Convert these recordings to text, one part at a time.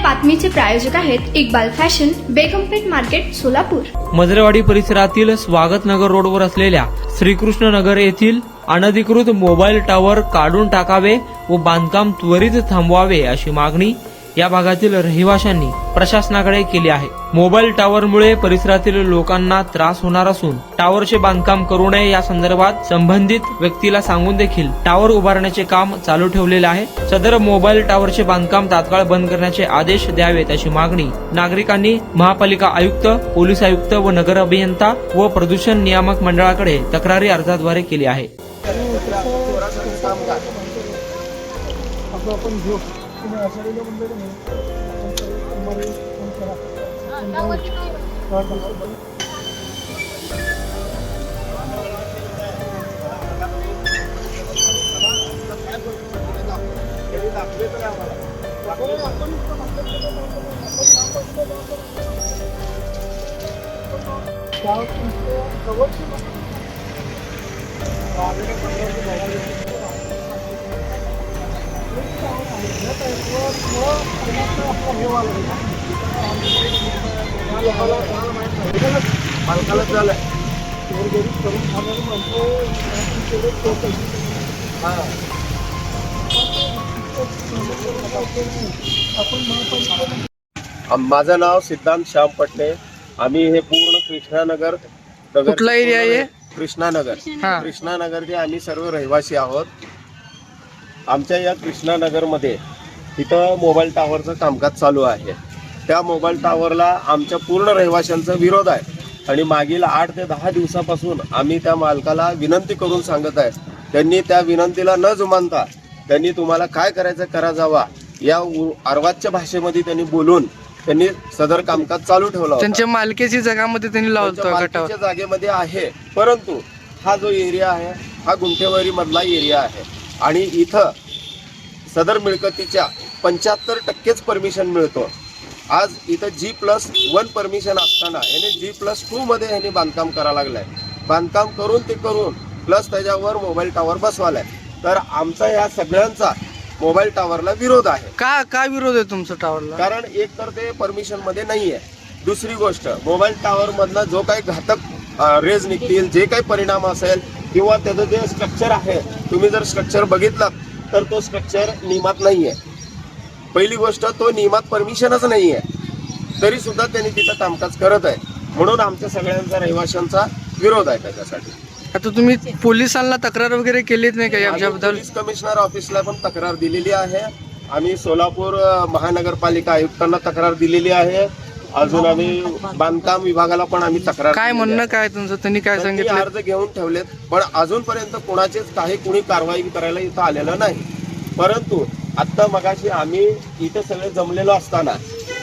बातमीचे प्रायोजक आहेत Iqbal fashion, बेगमपेठ market, Solapur. Majrewadi परिसरातील स्वागत नगर रोडवर असलेल्या श्रीकृष्ण नगर येथील अनधिकृत मोबाईल टावर काढून टाकावे व बांधकाम त्वरित थांबवावे अशी मागणी या भागातील रहिवाशांनी प्रशासनाकडे केली आहे. मोबाईल टावरमुळे परिसरातील लोकांना त्रास होणार असून टावरचे बांधकाम करू नये या संदर्भात संबंधित व्यक्तीला सांगून देखील टावर उभारण्याचे काम चालू ठेवलेले आहे. सदर मोबाईल टावरचे बांधकाम तात्काळ बंद करण्याचे आदेश द्यावेत अशी मागणी नागरिकांनी महापालिका आयुक्त, पोलीस आयुक्त व नगर अभियंता व प्रदूषण नियामक मंडळाकडे तक्रारी अर्जाद्वारे केली आहे. माझं नाव सिद्धांत श्याम पटणे. आम्ही हे पूर्ण कृष्णानगर कुठला एरिया आहे? कृष्णानगरचे आम्ही सर्व रहिवासी आहोत. आमच्या या कृष्णानगरमध्ये इथं मोबाईल टावरचं कामकाज चालू आहे. त्या मोबाईल टावरला आमच्या पूर्ण रहिवाशांचा विरोध आहे आणि मागील 8 ते 10 दिवसापासून आम्ही त्या मालकाला विनंती करून सांगत आहे. त्यांनी त्या विनंतीला न जुमानता त्यांनी तुम्हाला काय करायचं करा जावा या अर्वाच्य भाषेमध्ये त्यांनी बोलून त्यांनी सदर कामकाज चालू ठेवलं होतं. त्यांच्या मालकीच्या जागामध्ये त्यांनी लावलं, मालकीच्या जागेमध्ये आहे. परंतु हा जो एरिया आहे हा गुंठेवारी मधला एरिया आहे आणि इथं सदर मिळकतीच्या 75% परमिशन मिळतो. आज इथं G+1 परमिशन असताना याने G+2 मध्ये ह्यांनी बांधकाम करायला लागलंय. बांधकाम करून ते करून प्लस त्याच्यावर मोबाईल टावर बसवालाय. तर आमचा या सगळ्यांचा मोबाईल टावरला विरोध आहे. का विरोध आहे तुमचा टावरला? कारण एक तर ते परमिशन मध्ये नाहीये. दुसरी गोष्ट, मोबाईल टावर मधला जो काही घातक रेज निघतील, जे काही परिणाम असेल किंवा त्याचं जे स्ट्रक्चर आहे, तुम्ही जर स्ट्रक्चर बघितलं तर तो स्ट्रक्चर नियमात नाहीये. पहिली गोष्ट, तो नियमात परमिशनच नाहीये, तरी सुद्धा त्यांनी तिथं कामकाज करत आहे. म्हणून आमच्या सगळ्यांचा रहिवाशांचा विरोध आहे त्याच्यासाठी. आता तुम्ही पोलिसांना तक्रार वगैरे केलीच नाही का याबद्दल? पोलीस कमिशनर ऑफिसला पण तक्रार दिलेली आहे. आम्ही सोलापूर महानगरपालिका आयुक्तांना तक्रार दिलेली आहे. अजून आम्ही बांधकाम विभागाला पण आम्ही तक्रार. काय म्हणणं काय तुमचं? त्यांनी काय सांगितलं? अर्ज घेऊन ठेवलेत, पण अजूनपर्यंत कोणाचेच कुणी कारवाई करायला इथं आलेलं नाही. परंतु आता मगाशी आम्ही इथे सगळे जमलेलो असताना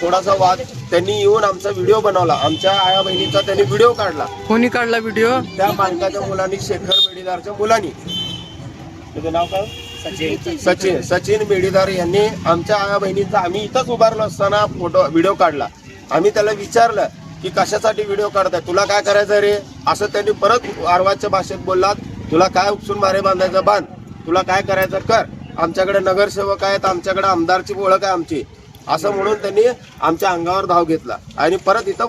थोडासा वाद, त्यांनी येऊन आमचा व्हिडिओ बनवला. आमच्या आया बहिणीचा त्यांनी व्हिडिओ काढला. कोणी काढला व्हिडिओ? त्या मालकाच्या मुलांनी, शेखर मेडीदारच्या मुलांनी. त्याचं नाव काय? सचिन मेडीदार यांनी आमच्या आया बहिणीचा, आम्ही इथंच उभारलो असताना व्हिडिओ काढला. आम्ही त्याला विचारलं की कशासाठी व्हिडिओ काढताय, तुला काय करायचं रे, असं त्यांनी परत अर्वाच्य भाषेत बोललात. तुला काय उपसून मारे बांधायचं बांध, तुला काय करायचं कर, आमच्याकडे नगरसेवक आहेत, आमच्याकडे आमदारची ओळख आहे आमची, असं म्हणून त्यांनी आमच्या अंगावर धाव घेतला आणि परत इथं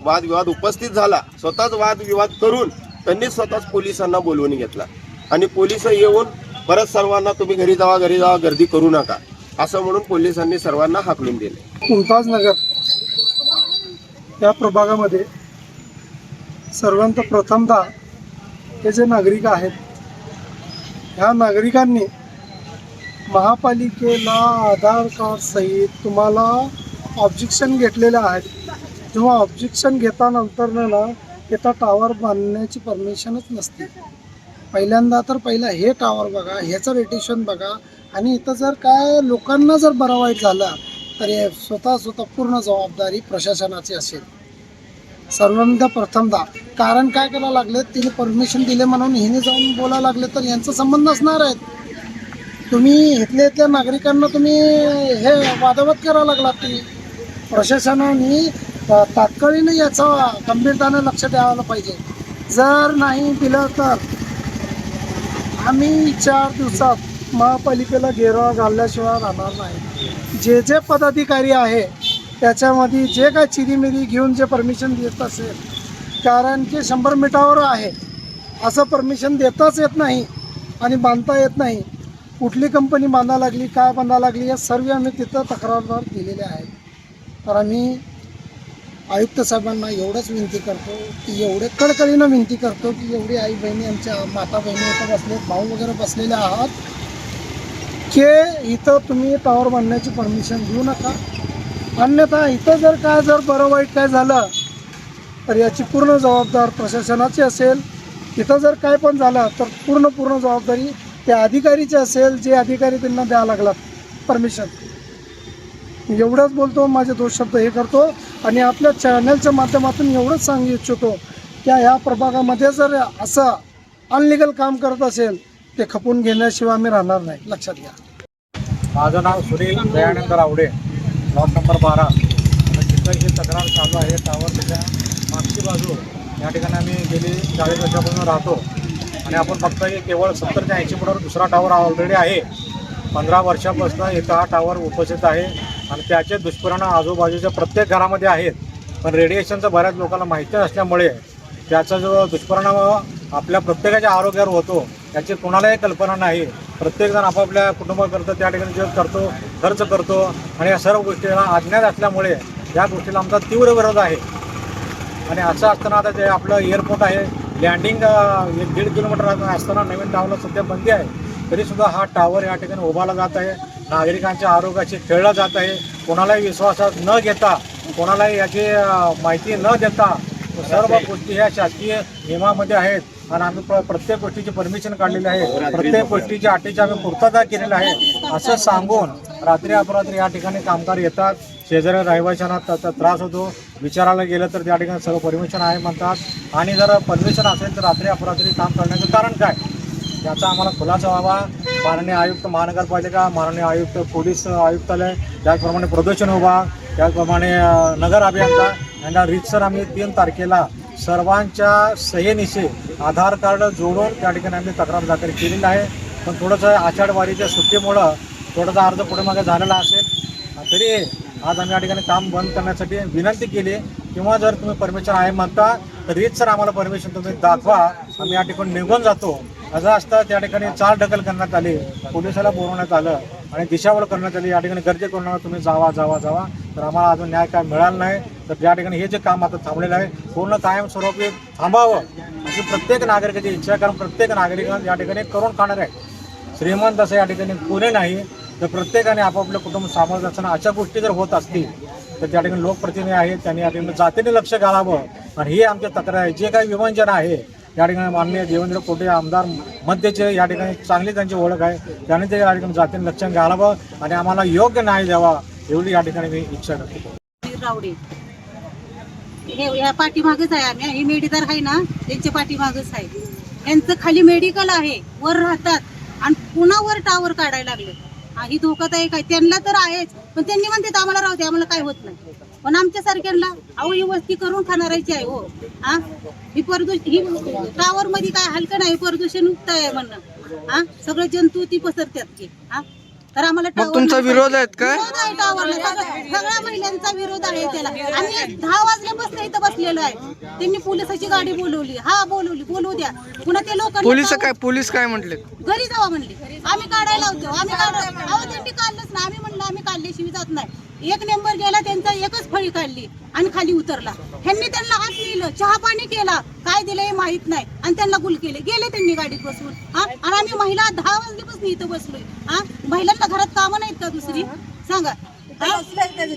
वादविवाद उपस्थित झाला. स्वतःच वादविवाद करून त्यांनी स्वतःच पोलिसांना बोलवून घेतला आणि पोलिस येऊन परत सर्वांना तुम्ही घरी जावा गर्दी करू नका असं म्हणून पोलिसांनी सर्वांना हाकलून दिले. मुमताज नगर या प्रभागामध्ये सर्वांत प्रथमतः हे जे नागरिक आहेत, ह्या नागरिकांनी महापालिकेला आधार कार्ड सहित तुम्हाला ऑब्जेक्शन घेतलेले आहेत. जेव्हा ऑब्जेक्शन घेतानंतर ना इथं टावर बांधण्याची परमिशनच नसते. पहिल्यांदा तर पहिला हे टावर बघा, ह्याचं रेटेशन बघा आणि इथं जर काय लोकांना जर बरं वाईट झालं तर हे स्वतः पूर्ण जबाबदारी प्रशासनाची असेल. सर्वांदा प्रथमदा कारण काय करायला लागले, तिने परमिशन दिले म्हणून हिने जाऊन बोलायला लागले तर यांचा संबंध नसणार आहेत. तुम्ही इथल्या नागरिकांना तुम्ही हे वादवत करायला लागलात. तुम्ही प्रशासनाने तात्काळीन याचा गंभीरताने लक्ष द्यायला पाहिजे. जर नाही दिलं तर आम्ही 4 दिवसात महापालिकेला घेरावा घालल्याशिवाय राहणार नाही. जे जे पदाधिकारी आहे त्याच्यामध्ये जे काय चिरीमिरी घेऊन जे परमिशन देत असेल, कारण की 100 मीटरवर आहे असं परमिशन देताच येत नाही आणि बांधता येत नाही. कुठली कंपनी बांधा लागली, काय बांधा लागली, या सर्व आम्ही तिथं तक्रारदार दिलेले आहेत. तर आम्ही आयुक्त साहेबांना एवढंच विनंती करतो की एवढे कळकळीनं विनंती करतो की एवढी आई बहिणी, आमच्या माता बहिणी इथं बसले, भाऊ वगैरे बसलेले आहात, की इथं तुम्ही टावर बांधण्याची परमिशन देऊ नका. अन्यथा इथं जर बरं वाईट काय झालं तर याची पूर्ण जबाबदार प्रशासनाची असेल. इथं जर काय पण झालं तर पूर्ण जबाबदारी त्या अधिकारीची असेल, जे अधिकारी त्यांना द्यावं लागलात परमिशन. एवढंच बोलतो, माझे 2 शब्द हे करतो आणि आपल्या चॅनलच्या माध्यमातून एवढंच सांगू इच्छितो की ह्या प्रभागामध्ये जर असं अनलिगल काम करत असेल ते खपून घेण्याशिवाय आम्ही राहणार नाही, लक्षात घ्या. माझं नाव सुनील दयानंद रावडे, ब्लॉक नंबर 12. जिथं ही तक्रार चालू आहे टावरच्या मागची बाजू, या ठिकाणी आम्ही गेली 40 वर्षापासून राहतो आणि आपण फक्त केवळ 70 ते 80 फुटावर दुसरा टावर ऑलरेडी आहे. 15 वर्षापासून इथं हा टावर उपस्थित आहे आणि त्याचे दुष्परिणाम आजूबाजूच्या प्रत्येक घरामध्ये आहेत. पण रेडिएशनचं बऱ्याच लोकांना माहिती नसल्यामुळे त्याचा जो दुष्परिणाम आपल्या प्रत्येकाच्या आरोग्यावर होतो याची कोणालाही कल्पना नाही. प्रत्येकजण आपापल्या कुटुंबाकरता त्या ठिकाणी जे करतो, खर्च करतो आणि या सर्व गोष्टीला अज्ञात असल्यामुळे या गोष्टीला आमचा तीव्र विरोध आहे. आणि असं असताना आता जे आपलं एअरपोर्ट आहे, लँडिंग 1-1.5 किलोमीटर असताना नवीन टावरला सध्या बंदी आहे, तरीसुद्धा हा टावर या ठिकाणी उभारला जात आहे. नागरिकांच्या आरोग्याशी खेळला जात आहे. कोणालाही विश्वासात न घेता, कोणालाही याची माहिती न देता सर्व गोष्टी ह्या शासकीय नियमामध्ये आहेत आणि आम्ही प्रत्येक गोष्टीची परमिशन काढलेली आहे. प्रत्येक गोष्टीच्या अटीची आम्ही पूर्तता केलेली आहे असं सांगून रात्री अपरात्री या ठिकाणी कामगार येतात. शेजारी रहिवाशांना त्रास होतो. विचारायला गेलं तर त्या ठिकाणी सर्व परमिशन आहे म्हणतात आणि जर परमिशन असेल तर रात्री अपरात्री काम करण्याचं कारण काय, याचा आम्हाला खुलासा व्हावा. माननीय आयुक्त महानगरपालिका, माननीय आयुक्त पोलीस आयुक्तालय, त्याचप्रमाणे प्रदूषण विभाग, त्याचप्रमाणे नगर अभियंता यांना रीतसर आम्ही 3 तारखेला सर्वांच्या सह्येनिशी आधार कार्ड जोडून त्या ठिकाणी आम्ही तक्रार दाखल केलेली आहे. पण थोडंसं आषाढवारीच्या सुट्टीमुळं थोडासा अर्ज पुढे मागे झालेला असेल तरी आज आम्ही या ठिकाणी काम बंद करण्यासाठी विनंती केली. किंवा जर तुम्ही परमिशन आहे म्हणता तर रीतसर आम्हाला परमिशन तुम्ही दाखवा, आम्ही या ठिकाणी निघून जातो. असं असतं त्या ठिकाणी चालढकल करण्यात आली, पोलिसाला बोलवण्यात आलं आणि दिशाभूल करण्यात आली. या ठिकाणी गर्दी करून तुम्ही जावा. तर आम्हाला अजून न्याय काय मिळाला नाही. तर त्या ठिकाणी हे जे काम आता थांबलेलं आहे पूर्ण कायमस्वरूपी थांबावं अशी प्रत्येक नागरिकाची इच्छा, कारण प्रत्येक नागरिकांना या ठिकाणी करून खाणार आहे. श्रीमंत असं या ठिकाणी पुणे नाही, तर प्रत्येकाने आपापलं कुटुंब सांभाळत असताना अशा गोष्टी जर होत असतील तर त्या ठिकाणी लोकप्रतिनिधी आहेत, त्यांनी या ठिकाणी जातीने लक्ष घालावं. आणि ही आमची तक्रार आहे. जे काही विवंचन आहे या ठिकाणी माननीय देवेंद्र कोटे आमदार मध्यचे या ठिकाणी चांगली त्यांची ओळख आहे, त्यांनी ते या ठिकाणी जातीने लक्ष घालावं आणि आम्हाला योग्य न्याय द्यावा एवढी या ठिकाणी मी इच्छा करतो. रावडे ह्या पाठीमागच आहे आम्ही, ही मेडीदार आहे ना त्यांच्या पाठीमागच आहे. यांचं खाली मेडिकल आहे, वर राहतात आणि पुन्हा वर टावर काढायला लागले. ही धोकादायक आहे. त्यांना तर आहेच, पण त्यांनी म्हणतात आम्हाला राहू दे, आम्हाला काय होत नाही. पण आमच्या सारख्यांना अहो ही वस्ती करून खाणारायची आहे हो. ही टावर मध्ये काय हलकं नाही, प्रदूषण मुक्त आहे म्हणणं. सगळे जंतू ती पसरतात की. तर आम्हाला तुमचा विरोध आहेत काय? टावरला सगळ्या महिलांचा विरोध आहे त्याला. आम्ही 10 वाजल्यापासून इथं बसलेलो आहे. त्यांनी पोलिसाची गाडी बोलवली. बोलवू द्या. पुन्हा ते लोक पोलीस काय म्हटले? घरी जावा म्हणले. आम्ही काढायला होतो. अहो त्यांनी काढलंच ना. आम्ही म्हणलं आम्ही काढल्याशिवाय जात नाही. 1 नंबर गेला त्यांचा, एकच फळी काढली आणि खाली उतरला. ह्यांनी त्यांना हात लिहिलं, चहा पाणी केला, काय दिलं हे माहित नाही आणि त्यांना गुल केले. गेले त्यांनी गाडीत बसून. आणि आम्ही महिला 10 वाजल्यापासून इथं बसलोय. महिलांना घरात कामं नाहीत का दुसरी सांगा?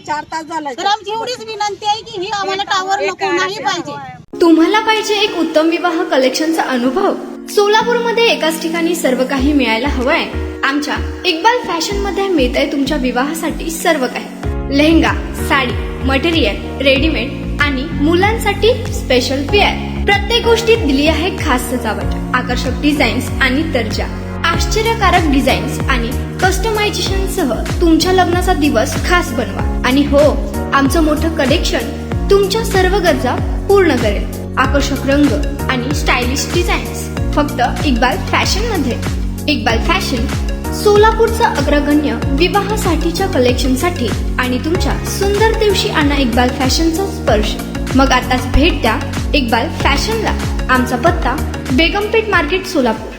4 तास झाला. तर आमची एवढीच विनंती आहे की ही आम्हाला टावर नको, नाही पाहिजे. तुम्हाला पाहिजे एक उत्तम विवाह कलेक्शनचा अनुभव? सोलापूरमध्ये एकाच ठिकाणी सर्व काही मिळायला हवंय? आमच्या इक्बाल फॅशन मध्ये मिळतंय तुमच्या विवाहासाठी सर्व काही. लेहंगा, साडी, मटेरियल, रेडीमेड आणि मुलांसाठी स्पेशल वेअर. प्रत्येक गोष्टीत दिली आहे खास सजावट, आकर्षक डिझाईन्स आणि दर्जा, आश्चर्यकारक डिझाईन्स आणि कस्टमायझेशन सह तुमच्या लग्नाचा दिवस खास बनवा. आणि हो, आमचं मोठं कलेक्शन तुमच्या सर्व गरजा पूर्ण करेल. आकर्षक रंग आणि स्टायलिश डिझाईन्स फक्त इक्बाल फॅशन मध्ये. इक्बाल फॅशन, सोलापूरचा अग्रगण्य विवाहासाठीच्या कलेक्शनसाठी आणि तुमच्या सुंदर दिवशी आणा इक्बाल फॅशनचा स्पर्श. मग आताच भेट द्या इक्बाल फॅशनला. आमचा पत्ता बेगमपेठ मार्केट, सोलापूर.